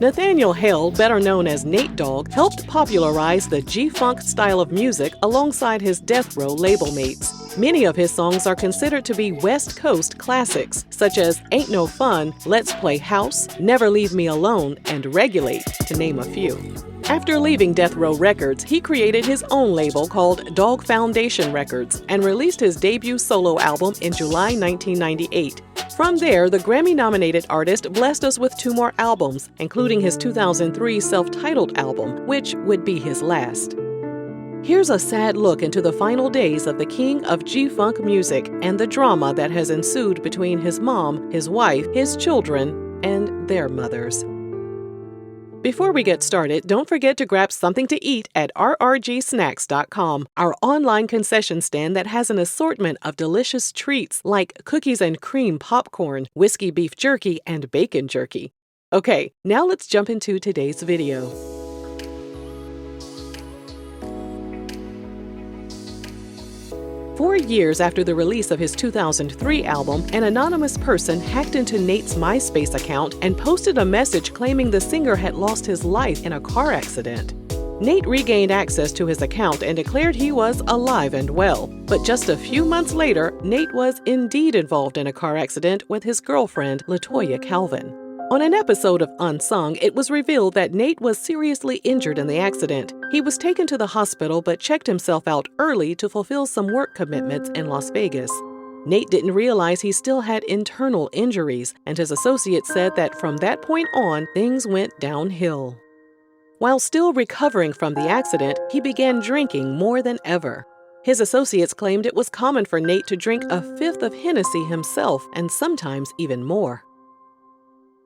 Nathaniel Hale, better known as Nate Dogg, helped popularize the G-Funk style of music alongside his Death Row label mates. Many of his songs are considered to be West Coast classics, such as Ain't No Fun, Let's Play House, Never Leave Me Alone, and Regulate, to name a few. After leaving Death Row Records, he created his own label called Dogg Foundation Records and released his debut solo album in July 1998. From there, the Grammy-nominated artist blessed us with 2 more albums, including his 2003 self-titled album, which would be his last. Here's a sad look into the final days of the king of G-Funk music and the drama that has ensued between his mom, his wife, his children, and their mothers. Before we get started, don't forget to grab something to eat at rrgsnacks.com, our online concession stand that has an assortment of delicious treats like cookies and cream popcorn, whiskey beef jerky, and bacon jerky. Okay, now let's jump into today's video. Four years after the release of his 2003 album, an anonymous person hacked into Nate's MySpace account and posted a message claiming the singer had lost his life in a car accident. Nate regained access to his account and declared he was alive and well. But just a few months later, Nate was indeed involved in a car accident with his girlfriend, LaToya Calvin. On an episode of Unsung, it was revealed that Nate was seriously injured in the accident. He was taken to the hospital but checked himself out early to fulfill some work commitments in Las Vegas. Nate didn't realize he still had internal injuries, and his associates said that from that point on, things went downhill. While still recovering from the accident, he began drinking more than ever. His associates claimed it was common for Nate to drink a fifth of Hennessy himself, and sometimes even more.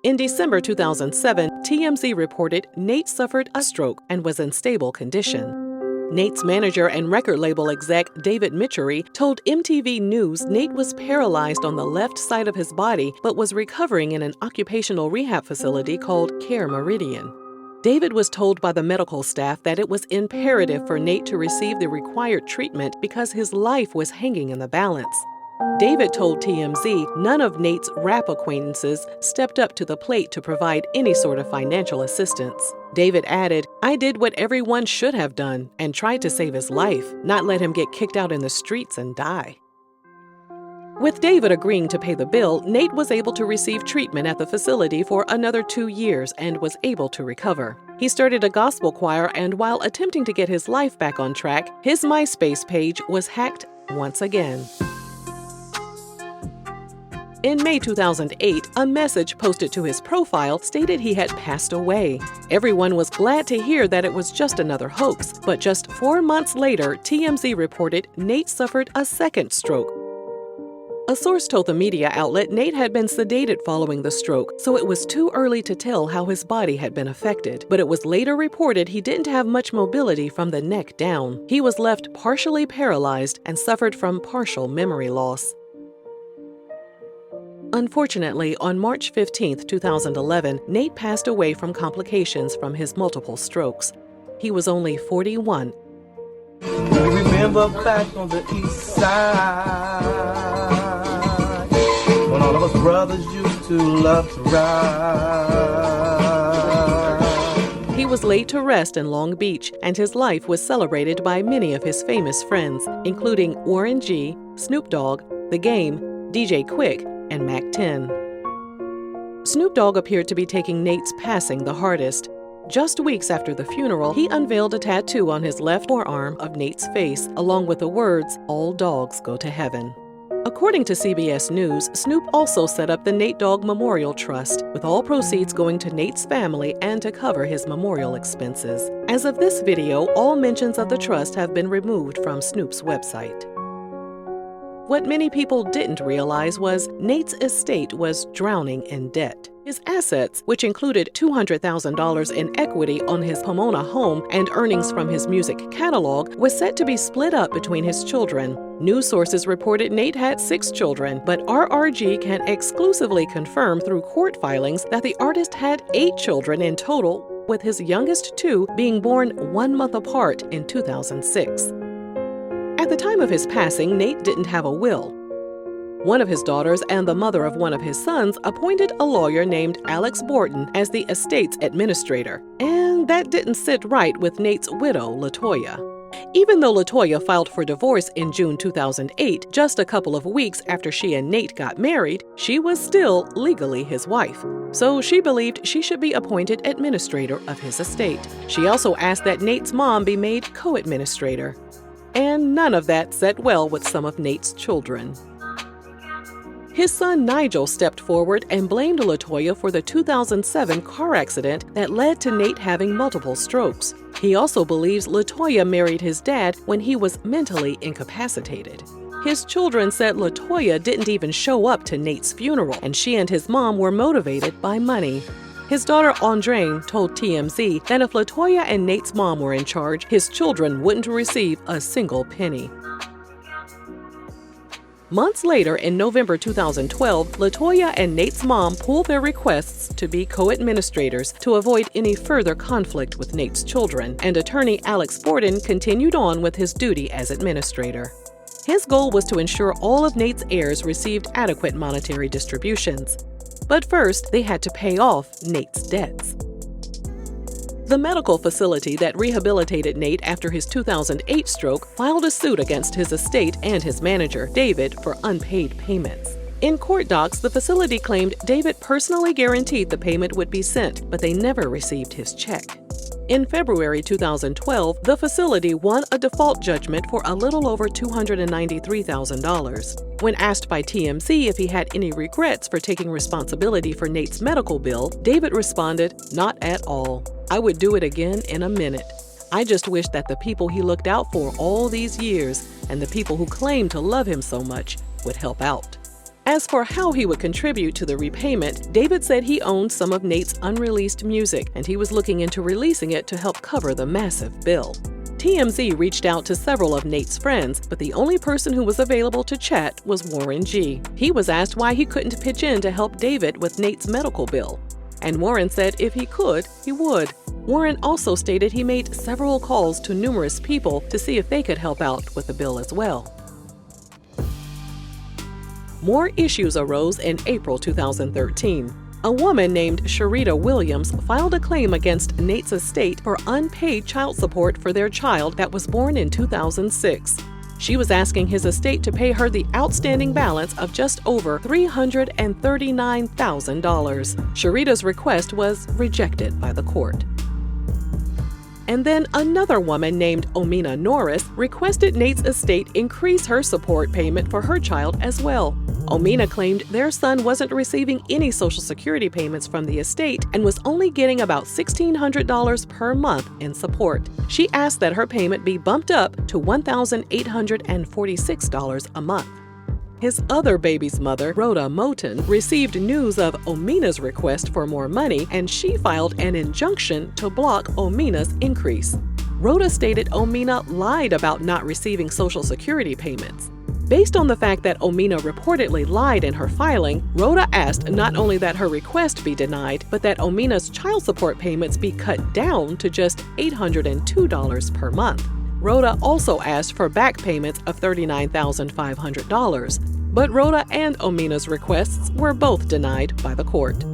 In December 2007, TMZ reported Nate suffered a stroke and was in stable condition. Nate's manager and record label exec, David Mitchery, told MTV News Nate was paralyzed on the left side of his body but was recovering in an occupational rehab facility called Care Meridian. David was told by the medical staff that it was imperative for Nate to receive the required treatment because his life was hanging in the balance. David told TMZ none of Nate's rap acquaintances stepped up to the plate to provide any sort of financial assistance. David added, "I did what everyone should have done and tried to save his life, not let him get kicked out in the streets and die." With David agreeing to pay the bill, Nate was able to receive treatment at the facility for another 2 years and was able to recover. He started a gospel choir, and while attempting to get his life back on track, his MySpace page was hacked once again. In May 2008, a message posted to his profile stated he had passed away. Everyone was glad to hear that it was just another hoax, but just 4 months later, TMZ reported Nate suffered a second stroke. A source told the media outlet Nate had been sedated following the stroke, so it was too early to tell how his body had been affected. But it was later reported he didn't have much mobility from the neck down. He was left partially paralyzed and suffered from partial memory loss. Unfortunately, on March 15, 2011, Nate passed away from complications from his multiple strokes. He was only 41. Remember back on the east side, when all of us brothers used to love to ride. He was laid to rest in Long Beach, and his life was celebrated by many of his famous friends, including Warren G., Snoop Dogg, The Game, DJ Quick, and Mac 10. Snoop Dogg appeared to be taking Nate's passing the hardest. Just weeks after the funeral, he unveiled a tattoo on his left forearm of Nate's face, along with the words, "All dogs go to heaven." According to CBS News, Snoop also set up the Nate Dogg Memorial Trust, with all proceeds going to Nate's family and to cover his memorial expenses. As of this video, all mentions of the trust have been removed from Snoop's website. What many people didn't realize was Nate's estate was drowning in debt. His assets, which included $200,000 in equity on his Pomona home and earnings from his music catalog, was set to be split up between his children. News sources reported Nate had 6 children, but RRG can exclusively confirm through court filings that the artist had 8 children in total, with his youngest 2 being born 1 month apart in 2006. At the time of his passing, Nate didn't have a will. One of his daughters and the mother of one of his sons appointed a lawyer named Alex Borton as the estate's administrator. And that didn't sit right with Nate's widow, LaToya. Even though LaToya filed for divorce in June 2008, just a couple of weeks after she and Nate got married, she was still legally his wife. So she believed she should be appointed administrator of his estate. She also asked that Nate's mom be made co-administrator. And none of that set well with some of Nate's children. His son Nigel stepped forward and blamed LaToya for the 2007 car accident that led to Nate having multiple strokes. He also believes LaToya married his dad when he was mentally incapacitated. His children said LaToya didn't even show up to Nate's funeral, and she and his mom were motivated by money. His daughter Andrine told TMZ that if LaToya and Nate's mom were in charge, his children wouldn't receive a single penny. Months later, in November 2012, LaToya and Nate's mom pulled their requests to be co-administrators to avoid any further conflict with Nate's children, and attorney Alex Borton continued on with his duty as administrator. His goal was to ensure all of Nate's heirs received adequate monetary distributions. But first, they had to pay off Nate's debts. The medical facility that rehabilitated Nate after his 2008 stroke filed a suit against his estate and his manager, David, for unpaid payments. In court docs, the facility claimed David personally guaranteed the payment would be sent, but they never received his check. In February 2012, the facility won a default judgment for a little over $293,000. When asked by TMZ if he had any regrets for taking responsibility for Nate's medical bill, David responded, "Not at all. I would do it again in a minute. I just wish that the people he looked out for all these years and the people who claimed to love him so much would help out." As for how he would contribute to the repayment, David said he owned some of Nate's unreleased music, and he was looking into releasing it to help cover the massive bill. TMZ reached out to several of Nate's friends, but the only person who was available to chat was Warren G. He was asked why he couldn't pitch in to help David with Nate's medical bill. And Warren said if he could, he would. Warren also stated he made several calls to numerous people to see if they could help out with the bill as well. More issues arose in April 2013. A woman named Sharita Williams filed a claim against Nate's estate for unpaid child support for their child that was born in 2006. She was asking his estate to pay her the outstanding balance of just over $339,000. Sharita's request was rejected by the court. And then another woman named Omina Norris requested Nate's estate increase her support payment for her child as well. Omina claimed their son wasn't receiving any Social Security payments from the estate and was only getting about $1,600 per month in support. She asked that her payment be bumped up to $1,846 a month. His other baby's mother, Rhoda Moten, received news of Omina's request for more money, and she filed an injunction to block Omina's increase. Rhoda stated Omina lied about not receiving Social Security payments. Based on the fact that Omina reportedly lied in her filing, Rhoda asked not only that her request be denied, but that Omina's child support payments be cut down to just $802 per month. Rhoda also asked for back payments of $39,500, but Rhoda and Omina's requests were both denied by the court.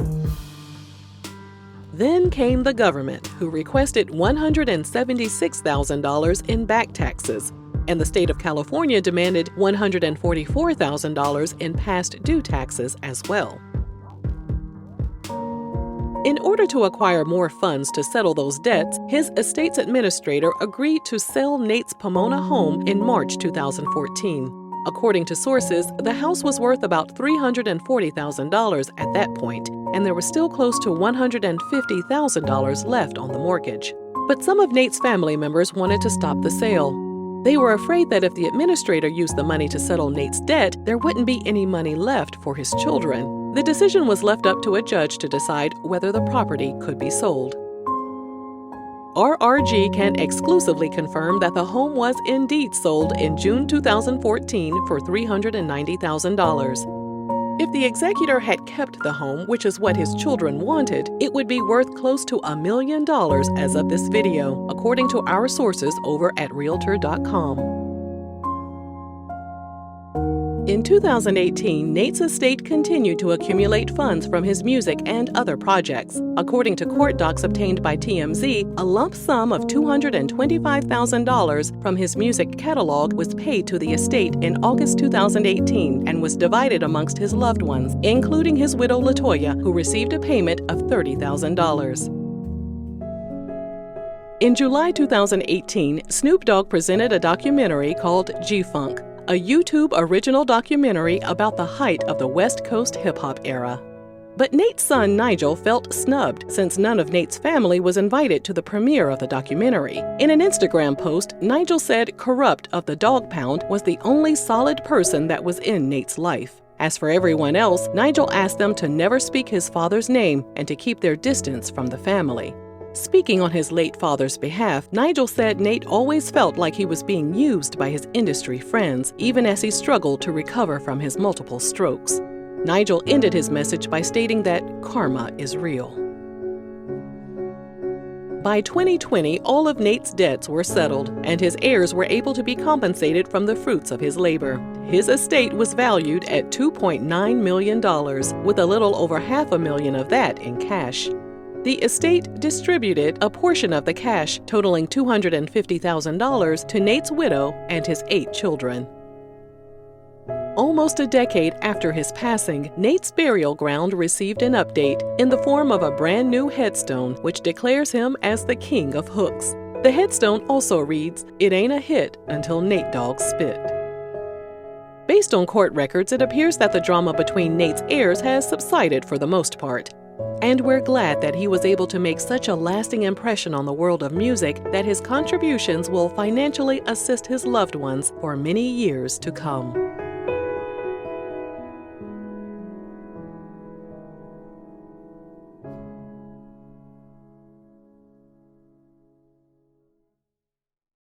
Then came the government, who requested $176,000 in back taxes, and the state of California demanded $144,000 in past due taxes as well. In order to acquire more funds to settle those debts, his estate's administrator agreed to sell Nate's Pomona home in March 2014. According to sources, the house was worth about $340,000 at that point, and there was still close to $150,000 left on the mortgage. But some of Nate's family members wanted to stop the sale. They were afraid that if the administrator used the money to settle Nate's debt, there wouldn't be any money left for his children. The decision was left up to a judge to decide whether the property could be sold. RRG can exclusively confirm that the home was indeed sold in June 2014 for $390,000. If the executor had kept the home, which is what his children wanted, it would be worth close to $1 million as of this video, according to our sources over at Realtor.com. In 2018, Nate's estate continued to accumulate funds from his music and other projects. According to court docs obtained by TMZ, a lump sum of $225,000 from his music catalog was paid to the estate in August 2018 and was divided amongst his loved ones, including his widow LaToya, who received a payment of $30,000. In July 2018, Snoop Dogg presented a documentary called G-Funk, a YouTube original documentary about the height of the West Coast hip-hop era. But Nate's son Nigel felt snubbed since none of Nate's family was invited to the premiere of the documentary. In an Instagram post, Nigel said Corrupt of the Dog Pound was the only solid person that was in Nate's life. As for everyone else, Nigel asked them to never speak his father's name and to keep their distance from the family. Speaking on his late father's behalf, Nigel said Nate always felt like he was being used by his industry friends, even as he struggled to recover from his multiple strokes. Nigel ended his message by stating that karma is real. By 2020, all of Nate's debts were settled, and his heirs were able to be compensated from the fruits of his labor. His estate was valued at $2.9 million, with a little over $500,000 of that in cash. The estate distributed a portion of the cash, totaling $250,000, to Nate's widow and his 8 children. Almost a decade after his passing, Nate's burial ground received an update in the form of a brand new headstone which declares him as the king of hooks. The headstone also reads, "It ain't a hit until Nate Dogg spit." Based on court records, it appears that the drama between Nate's heirs has subsided for the most part. And we're glad that he was able to make such a lasting impression on the world of music that his contributions will financially assist his loved ones for many years to come.